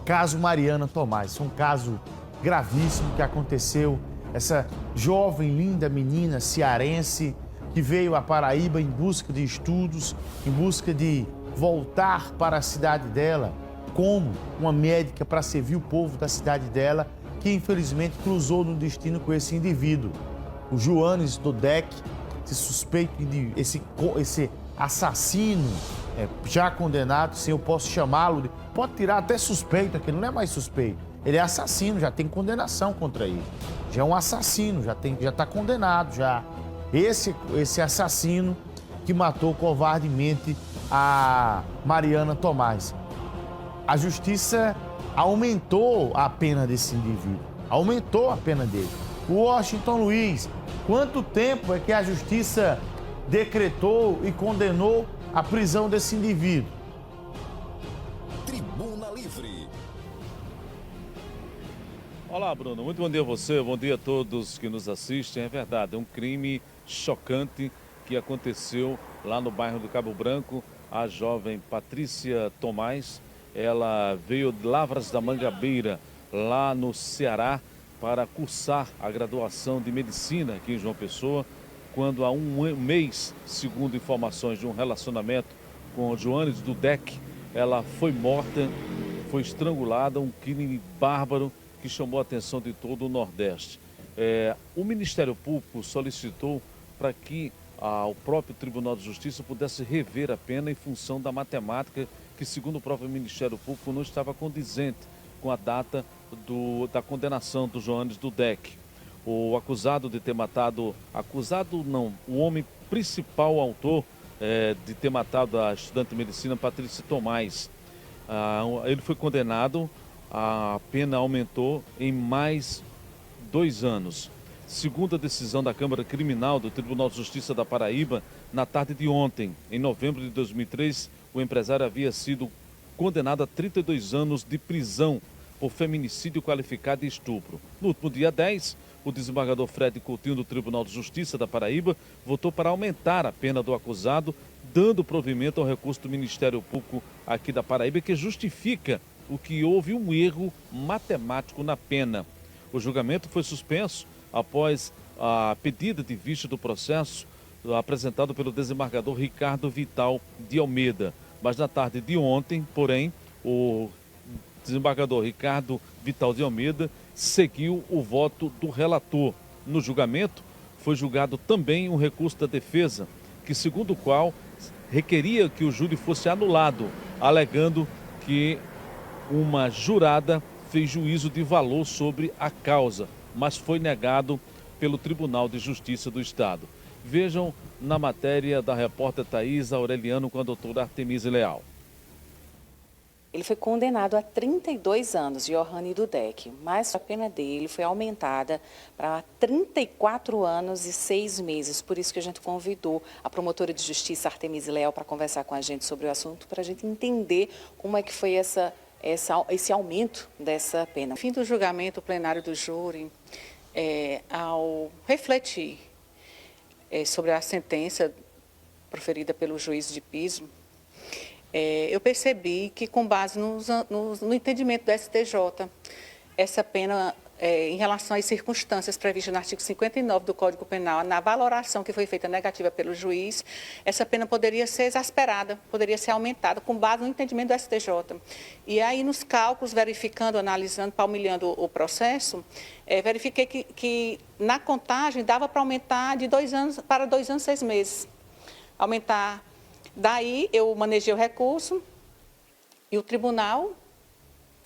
caso Mariana Tomás, um caso gravíssimo que aconteceu. Essa jovem, linda menina cearense que veio à Paraíba em busca de estudos, em busca de voltar para a cidade dela como uma médica para servir o povo da cidade dela, que infelizmente cruzou no destino com esse indivíduo. O Joanes Dudek, esse suspeito, esse assassino já condenado, se eu posso chamá-lo, pode tirar até suspeito aqui, não é mais suspeito. Ele é assassino, já tem condenação contra ele. Já é um assassino, já está condenado já. Esse assassino que matou covardemente a Mariana Tomás. A justiça aumentou a pena desse indivíduo, aumentou a pena dele. O Washington Luiz, quanto tempo é que a justiça decretou e condenou a prisão desse indivíduo? Tribuna Livre. Olá, Bruno. Muito bom dia a você, bom dia a todos que nos assistem. É verdade, é um crime chocante que aconteceu lá no bairro do Cabo Branco. A jovem Patrícia Tomás, ela veio de Lavras da Mangabeira, lá no Ceará, para cursar a graduação de medicina aqui em João Pessoa, quando há um mês, segundo informações de um relacionamento com o Joanes Dudek, ela foi morta, foi estrangulada, um crime bárbaro que chamou a atenção de todo o Nordeste. O Ministério Público solicitou para que o próprio Tribunal de Justiça pudesse rever a pena em função da matemática que, segundo o próprio Ministério Público, não estava condizente com a data da condenação do Joanes Dudek. O acusado de ter matado, o homem principal autor de ter matado a estudante de medicina Patrícia Tomás. Ele foi condenado, a pena aumentou em mais 2 anos. Segundo a decisão da Câmara Criminal do Tribunal de Justiça da Paraíba, na tarde de ontem, em novembro de 2003, o empresário havia sido condenado a 32 anos de prisão por feminicídio qualificado e estupro. No último dia 10, o desembargador Fred Coutinho do Tribunal de Justiça da Paraíba votou para aumentar a pena do acusado, dando provimento ao recurso do Ministério Público aqui da Paraíba, que justifica o que houve um erro matemático na pena. O julgamento foi suspenso após a pedida de vista do processo apresentado pelo desembargador Ricardo Vital de Almeida. Mas na tarde de ontem, porém, o desembargador Ricardo Vital de Almeida seguiu o voto do relator. No julgamento, foi julgado também um recurso da defesa, que segundo o qual requeria que o júri fosse anulado, alegando que uma jurada fez juízo de valor sobre a causa, mas foi negado pelo Tribunal de Justiça do Estado. Vejam na matéria da repórter Thaís Aureliano com a doutora Artemise Leal. Ele foi condenado a 32 anos, Johannes Dudek, mas a pena dele foi aumentada para 34 anos e 6 meses. Por isso que a gente convidou a promotora de justiça, Artemise Leal, para conversar com a gente sobre o assunto, para a gente entender como é que foi esse aumento dessa pena. No fim do julgamento, o plenário do júri, ao refletir sobre a sentença proferida pelo juiz de piso, eu percebi que, com base no entendimento do STJ, essa pena, em relação às circunstâncias previstas no artigo 59 do Código Penal, na valoração que foi feita negativa pelo juiz, essa pena poderia ser exasperada, poderia ser aumentada, com base no entendimento do STJ. E aí, nos cálculos, verificando, analisando, palmilhando o processo, verifiquei que na contagem dava para aumentar de 2 anos para 2 anos e 6 meses. Aumentar. Daí, eu manejei o recurso e o tribunal,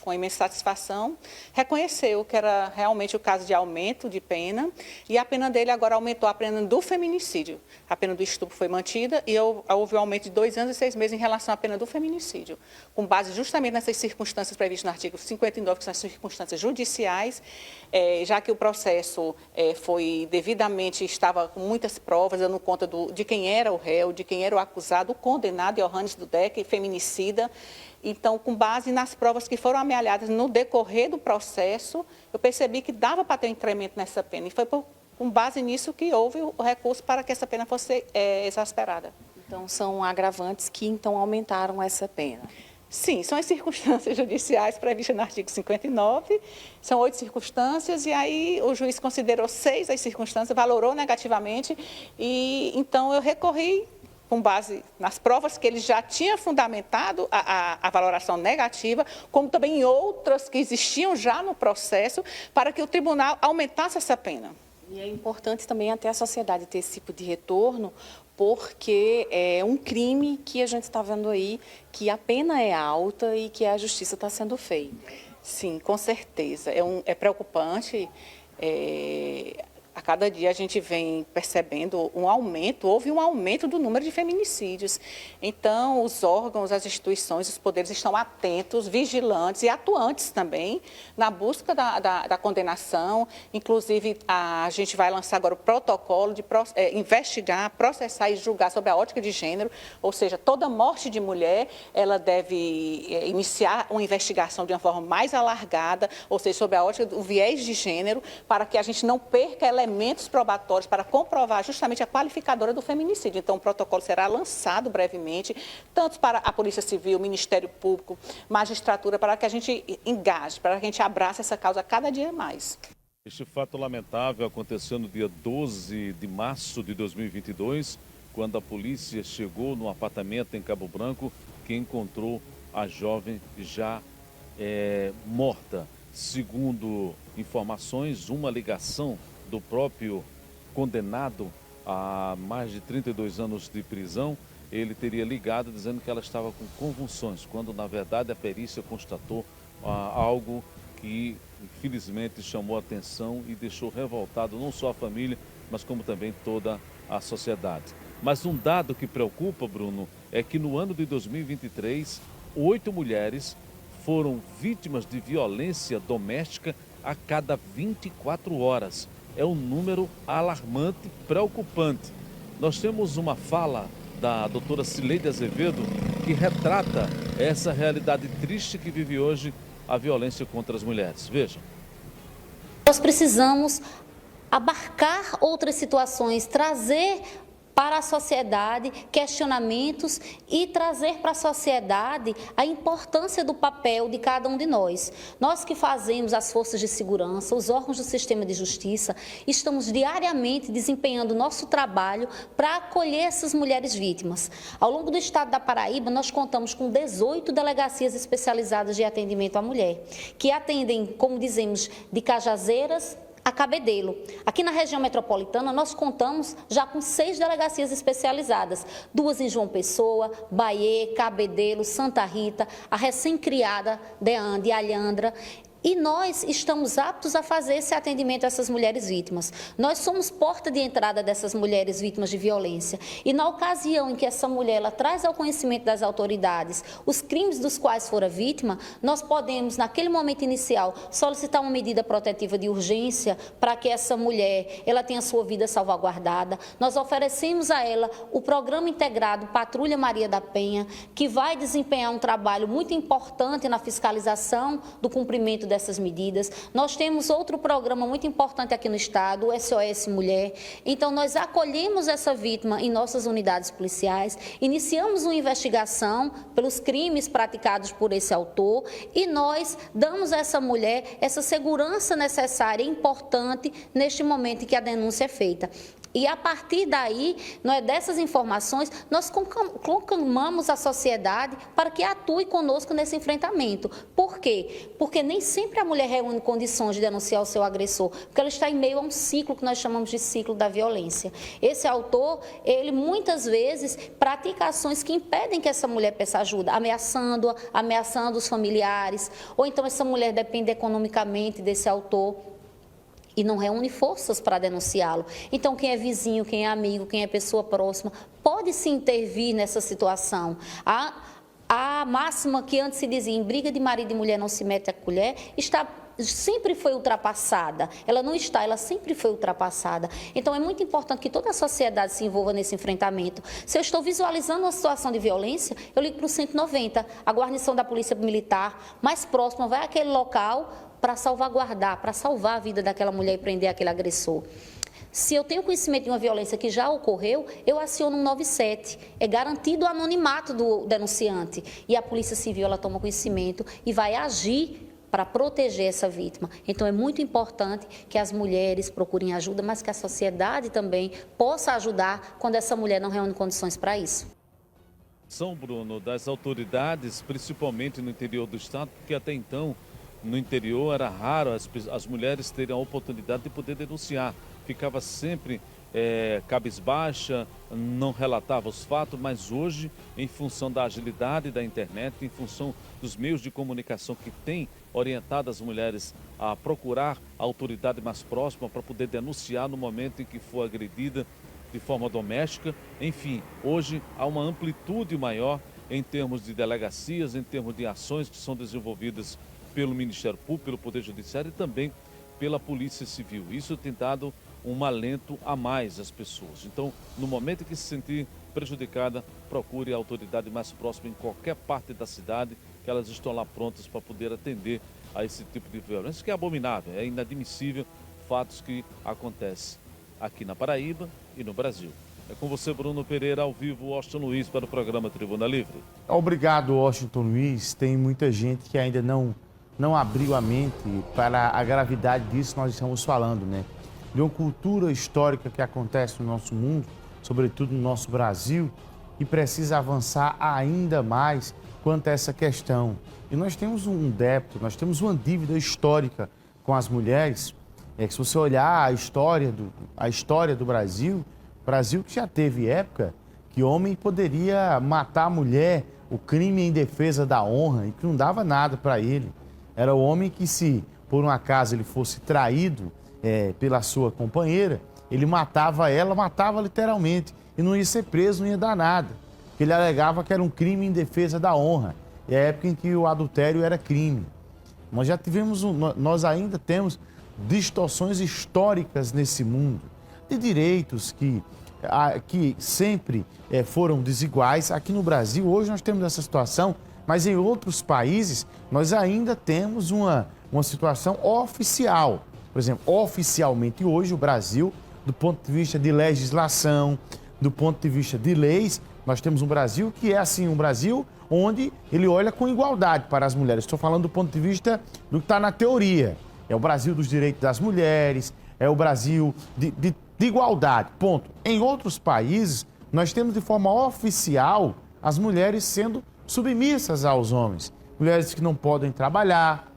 com imensa satisfação, reconheceu que era realmente o caso de aumento de pena e a pena dele agora aumentou a pena do feminicídio. A pena do estupro foi mantida e houve um aumento de 2 anos e 6 meses em relação à pena do feminicídio, com base justamente nessas circunstâncias previstas no artigo 59, que são as circunstâncias judiciais, já que o processo estava com muitas provas, dando conta de quem era o réu, de quem era o acusado, o condenado, Johannes Dudek, feminicida. Então, com base nas provas que foram amealhadas no decorrer do processo, eu percebi que dava para ter um incremento nessa pena. E foi com base nisso que houve o recurso para que essa pena fosse exasperada. Então, são agravantes que então aumentaram essa pena. Sim, são as circunstâncias judiciais previstas no artigo 59, são 8 circunstâncias, e aí o juiz considerou 6 as circunstâncias, valorou negativamente, e então eu recorri com base nas provas que ele já tinha fundamentado a valoração negativa, como também em outras que existiam já no processo, para que o tribunal aumentasse essa pena. E é importante também até a sociedade ter esse tipo de retorno, porque é um crime que a gente está vendo aí, que a pena é alta e que a justiça está sendo feita. Sim, com certeza. É preocupante. A cada dia a gente vem percebendo houve um aumento do número de feminicídios. Então, os órgãos, as instituições, os poderes estão atentos, vigilantes e atuantes também na busca da condenação. Inclusive, a gente vai lançar agora o protocolo de investigar, processar e julgar sob a ótica de gênero, ou seja, toda morte de mulher, ela deve iniciar uma investigação de uma forma mais alargada, ou seja, sob a ótica do viés de gênero, para que a gente não perca elementos probatórios para comprovar justamente a qualificadora do feminicídio. Então, o protocolo será lançado brevemente, tanto para a Polícia Civil, Ministério Público, magistratura, para que a gente engaje, para que a gente abrace essa causa cada dia mais. Este fato lamentável aconteceu no dia 12 de março de 2022, quando a polícia chegou no apartamento em Cabo Branco, que encontrou a jovem já morta. Segundo informações, uma ligação do próprio condenado a mais de 32 anos de prisão, ele teria ligado dizendo que ela estava com convulsões, quando na verdade a perícia constatou algo que infelizmente chamou a atenção e deixou revoltado não só a família, mas como também toda a sociedade. Mas um dado que preocupa, Bruno, é que no ano de 2023, 8 mulheres foram vítimas de violência doméstica a cada 24 horas. É um número alarmante, preocupante. Nós temos uma fala da doutora Cileide Azevedo que retrata essa realidade triste que vive hoje a violência contra as mulheres. Vejam. Nós precisamos abarcar outras situações, trazer para a sociedade questionamentos e trazer para a sociedade a importância do papel de cada um de nós. Nós que fazemos as forças de segurança, os órgãos do sistema de justiça, estamos diariamente desempenhando o nosso trabalho para acolher essas mulheres vítimas. Ao longo do estado da Paraíba, nós contamos com 18 delegacias especializadas de atendimento à mulher, que atendem, como dizemos, de Cajazeiras a Cabedelo. Aqui na região metropolitana, nós contamos já com 6 delegacias especializadas, 2 em João Pessoa, Bahia, Cabedelo, Santa Rita, a recém-criada de Alhandra. E nós estamos aptos a fazer esse atendimento a essas mulheres vítimas. Nós somos porta de entrada dessas mulheres vítimas de violência. E na ocasião em que essa mulher ela traz ao conhecimento das autoridades os crimes dos quais fora vítima, nós podemos, naquele momento inicial, solicitar uma medida protetiva de urgência para que essa mulher ela tenha sua vida salvaguardada. Nós oferecemos a ela o programa integrado Patrulha Maria da Penha, que vai desempenhar um trabalho muito importante na fiscalização do cumprimento dessas medidas. Nós temos outro programa muito importante aqui no estado, o SOS Mulher. Então, nós acolhemos essa vítima em nossas unidades policiais, iniciamos uma investigação pelos crimes praticados por esse autor e nós damos a essa mulher essa segurança necessária e importante neste momento em que a denúncia é feita. E a partir daí, dessas informações, nós conclamamos a sociedade para que atue conosco nesse enfrentamento. Por quê? Porque nem sempre a mulher reúne condições de denunciar o seu agressor, porque ela está em meio a um ciclo que nós chamamos de ciclo da violência. Esse autor, ele muitas vezes pratica ações que impedem que essa mulher peça ajuda, ameaçando-a, ameaçando os familiares, ou então essa mulher depende economicamente desse autor e não reúne forças para denunciá-lo. Então, quem é vizinho, quem é amigo, quem é pessoa próxima, pode se intervir nessa situação. A máxima que antes se dizia, em briga de marido e mulher não se mete a colher, sempre foi ultrapassada. Ela não está, ela sempre foi ultrapassada. Então, é muito importante que toda a sociedade se envolva nesse enfrentamento. Se eu estou visualizando uma situação de violência, eu ligo para o 190, a guarnição da Polícia Militar mais próxima vai àquele local para salvaguardar, para salvar a vida daquela mulher e prender aquele agressor. Se eu tenho conhecimento de uma violência que já ocorreu, eu aciono um 97. É garantido o anonimato do denunciante. E a Polícia Civil, ela toma conhecimento e vai agir para proteger essa vítima. Então, é muito importante que as mulheres procurem ajuda, mas que a sociedade também possa ajudar quando essa mulher não reúne condições para isso. São, Bruno, das autoridades, principalmente no interior do estado, porque até então, no interior, era raro as mulheres terem a oportunidade de poder denunciar. Ficava sempre cabisbaixa, não relatava os fatos, mas hoje, em função da agilidade da internet, em função dos meios de comunicação que têm orientado as mulheres a procurar a autoridade mais próxima para poder denunciar no momento em que for agredida de forma doméstica. Enfim, hoje há uma amplitude maior em termos de delegacias, em termos de ações que são desenvolvidas pelo Ministério Público, pelo Poder Judiciário e também pela Polícia Civil. Isso tem dado um alento a mais às pessoas. Então, no momento em que se sentir prejudicada, procure a autoridade mais próxima em qualquer parte da cidade, que elas estão lá prontas para poder atender a esse tipo de violência, que é abominável, é inadmissível fatos que acontecem aqui na Paraíba e no Brasil. É com você, Bruno Pereira, ao vivo, Washington Luiz, para o programa Tribuna Livre. Obrigado, Washington Luiz. Tem muita gente que ainda não abriu a mente para a gravidade disso que nós estamos falando, né? De uma cultura histórica que acontece no nosso mundo, sobretudo no nosso Brasil, e precisa avançar ainda mais quanto a essa questão. E nós temos um débito, nós temos uma dívida histórica com as mulheres. Que se você olhar a história do Brasil que já teve época que homem poderia matar a mulher, o crime em defesa da honra, e que não dava nada para ele. Era o homem que, se por um acaso ele fosse traído pela sua companheira, ele matava ela, matava literalmente, e não ia ser preso, não ia dar nada. Porque ele alegava que era um crime em defesa da honra. É a época em que o adultério era crime. Nós ainda temos distorções históricas nesse mundo, de direitos que sempre foram desiguais. Aqui no Brasil, hoje nós temos essa situação, mas em outros países nós ainda temos uma situação oficial. Por exemplo, oficialmente hoje o Brasil, do ponto de vista de legislação, do ponto de vista de leis, nós temos um Brasil que é assim, um Brasil onde ele olha com igualdade para as mulheres. Estou falando do ponto de vista do que está na teoria. É o Brasil dos direitos das mulheres, é o Brasil de igualdade, ponto. Em outros países, nós temos de forma oficial as mulheres sendo submissas aos homens. Mulheres que não podem trabalhar,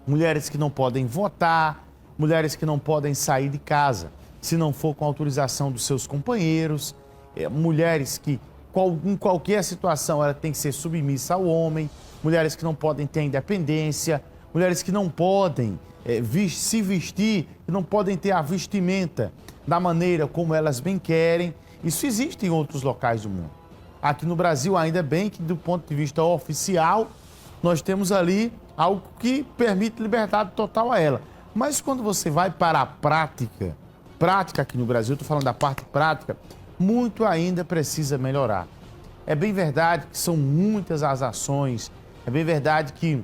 mulheres que não podem votar, mulheres que não podem sair de casa se não for com autorização dos seus companheiros, mulheres que em qualquer situação ela tem que ser submissa ao homem, mulheres que não podem ter independência, mulheres que não podem se vestir, que não podem ter a vestimenta da maneira como elas bem querem. Isso existe em outros locais do mundo. Aqui no Brasil, ainda bem que do ponto de vista oficial, nós temos ali algo que permite liberdade total a ela. Mas quando você vai para a prática aqui no Brasil, estou falando da parte prática, muito ainda precisa melhorar. É bem verdade que são muitas as ações, é bem verdade que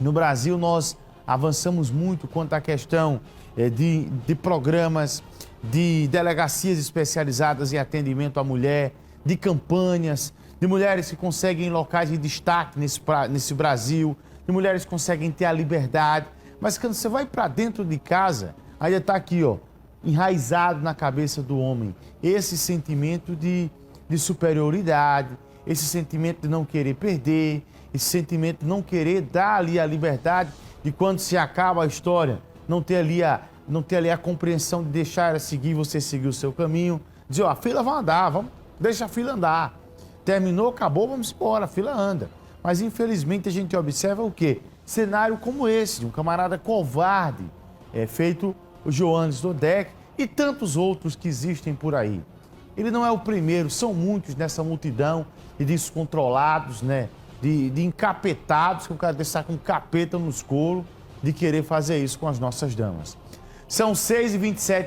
no Brasil nós avançamos muito quanto à questão de programas, de delegacias especializadas em atendimento à mulher, de campanhas, de mulheres que conseguem locais de destaque nesse Brasil, de mulheres que conseguem ter a liberdade. Mas quando você vai para dentro de casa, ainda está aqui, enraizado na cabeça do homem, esse sentimento de superioridade, esse sentimento de não querer perder, esse sentimento de não querer dar ali a liberdade de quando se acaba a história, não ter ali a compreensão de deixar ela seguir, você seguir o seu caminho, dizer, a fila vai andar, deixa a fila andar. Terminou, acabou, vamos embora, a fila anda. Mas infelizmente a gente observa o quê? Cenário como esse, de um camarada covarde, feito o Johannes Dodek e tantos outros que existem por aí. Ele não é o primeiro, são muitos nessa multidão de descontrolados, né? De encapetados, que o cara está com capeta nos coros, de querer fazer isso com as nossas damas. São 6h27.